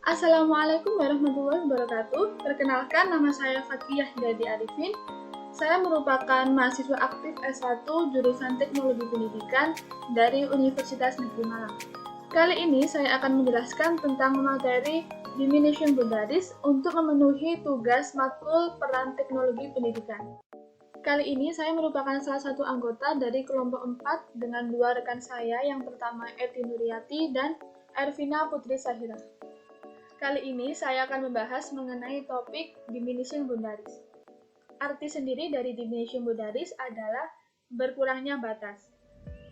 Assalamualaikum warahmatullahi wabarakatuh. Perkenalkan, nama saya Fathiyah Dadi Arifin. Saya merupakan mahasiswa aktif S1 jurusan Teknologi Pendidikan dari Universitas Negeri Malang. Kali ini saya akan menjelaskan tentang materi Diminishing Boundaries untuk memenuhi tugas matkul peran teknologi pendidikan. Kali ini saya merupakan salah satu anggota dari kelompok 4 dengan dua rekan saya, yang pertama Eti Nuryati dan Ervina Putri Sahira. Kali ini saya akan membahas mengenai topik Diminishing Boundaries. Arti sendiri dari Diminishing Boundaries adalah berkurangnya batas.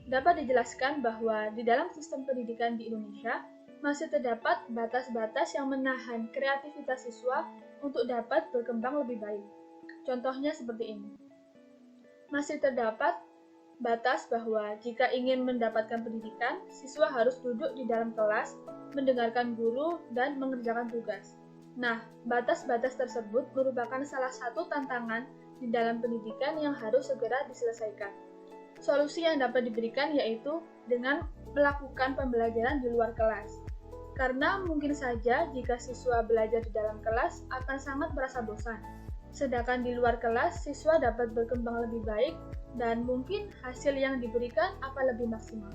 Dapat dijelaskan bahwa di dalam sistem pendidikan di Indonesia masih terdapat batas-batas yang menahan kreativitas siswa untuk dapat berkembang lebih baik. Contohnya seperti ini. Masih terdapat batas bahwa jika ingin mendapatkan pendidikan, siswa harus duduk di dalam kelas, mendengarkan guru, dan mengerjakan tugas. Nah, batas-batas tersebut merupakan salah satu tantangan di dalam pendidikan yang harus segera diselesaikan. Solusi yang dapat diberikan yaitu dengan melakukan pembelajaran di luar kelas. Karena mungkin saja jika siswa belajar di dalam kelas akan sangat merasa bosan. Sedangkan di luar kelas, siswa dapat berkembang lebih baik dan mungkin hasil yang diberikan akan lebih maksimal.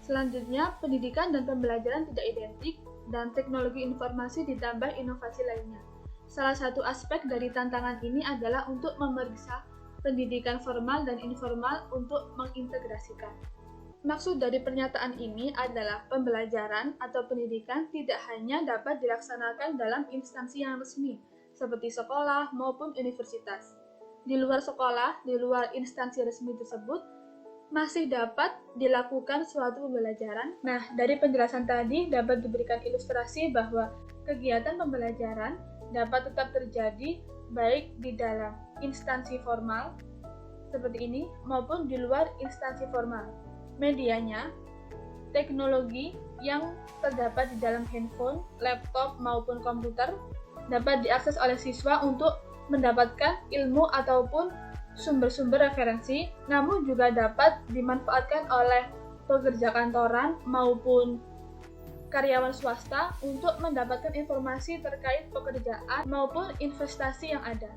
Selanjutnya, pendidikan dan pembelajaran tidak identik dan teknologi informasi ditambah inovasi lainnya. Salah satu aspek dari tantangan ini adalah untuk memeriksa pendidikan formal dan informal untuk mengintegrasikan. Maksud dari pernyataan ini adalah pembelajaran atau pendidikan tidak hanya dapat dilaksanakan dalam instansi yang resmi, seperti sekolah maupun universitas. Di luar sekolah, di luar instansi resmi tersebut, masih dapat dilakukan suatu pembelajaran. Nah, dari penjelasan tadi dapat diberikan ilustrasi bahwa kegiatan pembelajaran dapat tetap terjadi baik di dalam instansi formal, seperti ini, maupun di luar instansi formal. Medianya, teknologi yang terdapat di dalam handphone, laptop, maupun komputer dapat diakses oleh siswa untuk mendapatkan ilmu ataupun sumber-sumber referensi, namun juga dapat dimanfaatkan oleh pekerja kantoran maupun karyawan swasta untuk mendapatkan informasi terkait pekerjaan maupun investasi yang ada.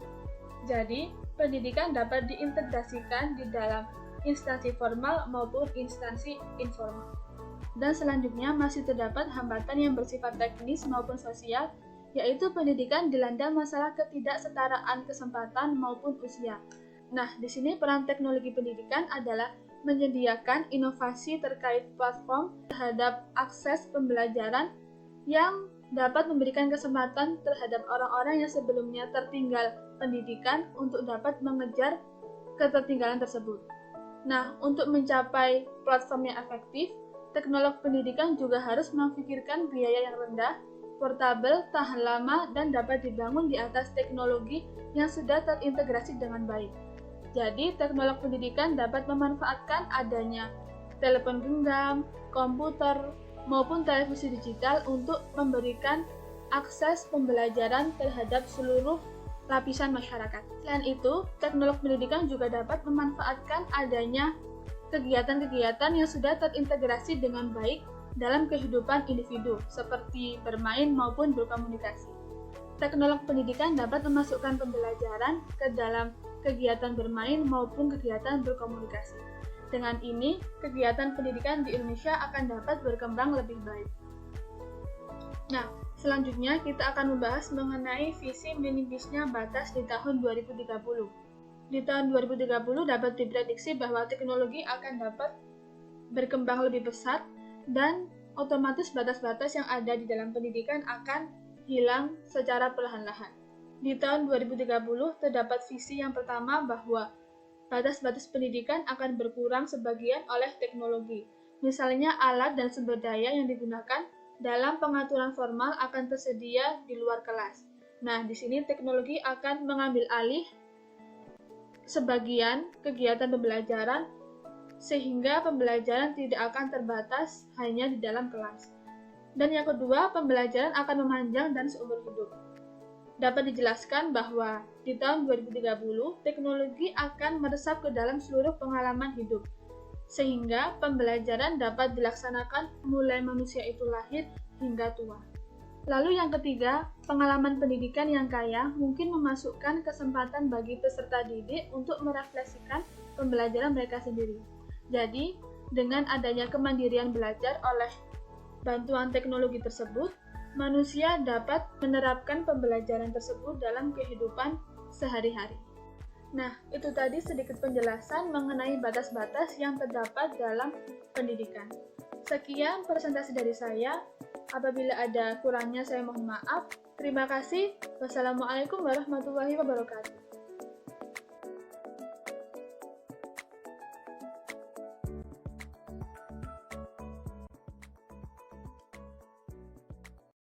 Jadi, pendidikan dapat diintegrasikan di dalam instansi formal maupun instansi informal. Dan selanjutnya masih terdapat hambatan yang bersifat teknis maupun sosial, yaitu pendidikan dilanda masalah ketidaksetaraan kesempatan maupun usia. Nah, di sini peran teknologi pendidikan adalah menyediakan inovasi terkait platform terhadap akses pembelajaran yang dapat memberikan kesempatan terhadap orang-orang yang sebelumnya tertinggal pendidikan untuk dapat mengejar ketertinggalan tersebut. Nah, untuk mencapai platform yang efektif, teknolog pendidikan juga harus memikirkan biaya yang rendah, portabel, tahan lama, dan dapat dibangun di atas teknologi yang sudah terintegrasi dengan baik. Jadi, teknolog pendidikan dapat memanfaatkan adanya telepon genggam, komputer, maupun televisi digital untuk memberikan akses pembelajaran terhadap seluruh lapisan masyarakat. Selain itu, teknolog pendidikan juga dapat memanfaatkan adanya kegiatan-kegiatan yang sudah terintegrasi dengan baik dalam kehidupan individu, seperti bermain maupun berkomunikasi. Teknolog pendidikan dapat memasukkan pembelajaran ke dalam kegiatan bermain maupun kegiatan berkomunikasi. Dengan ini, kegiatan pendidikan di Indonesia akan dapat berkembang lebih baik. Nah, selanjutnya kita akan membahas mengenai visi minimisnya batas di tahun 2030. Di tahun 2030 dapat diprediksi bahwa teknologi akan dapat berkembang lebih pesat dan otomatis batas-batas yang ada di dalam pendidikan akan hilang secara perlahan-lahan. Di tahun 2030 terdapat visi yang pertama bahwa batas-batas pendidikan akan berkurang sebagian oleh teknologi. Misalnya alat dan sumber daya yang digunakan dalam pengaturan formal akan tersedia di luar kelas. Nah, di sini teknologi akan mengambil alih sebagian kegiatan pembelajaran sehingga pembelajaran tidak akan terbatas hanya di dalam kelas. Dan yang kedua, pembelajaran akan memanjang dan seumur hidup. Dapat dijelaskan bahwa di tahun 2030, teknologi akan meresap ke dalam seluruh pengalaman hidup, sehingga pembelajaran dapat dilaksanakan mulai manusia itu lahir hingga tua. Lalu yang ketiga, pengalaman pendidikan yang kaya mungkin memasukkan kesempatan bagi peserta didik untuk merefleksikan pembelajaran mereka sendiri. Jadi, dengan adanya kemandirian belajar oleh bantuan teknologi tersebut, manusia dapat menerapkan pembelajaran tersebut dalam kehidupan sehari-hari. Nah, itu tadi sedikit penjelasan mengenai batas-batas yang terdapat dalam pendidikan. Sekian presentasi dari saya. Apabila ada kurangnya saya mohon maaf. Terima kasih. Wassalamualaikum warahmatullahi wabarakatuh.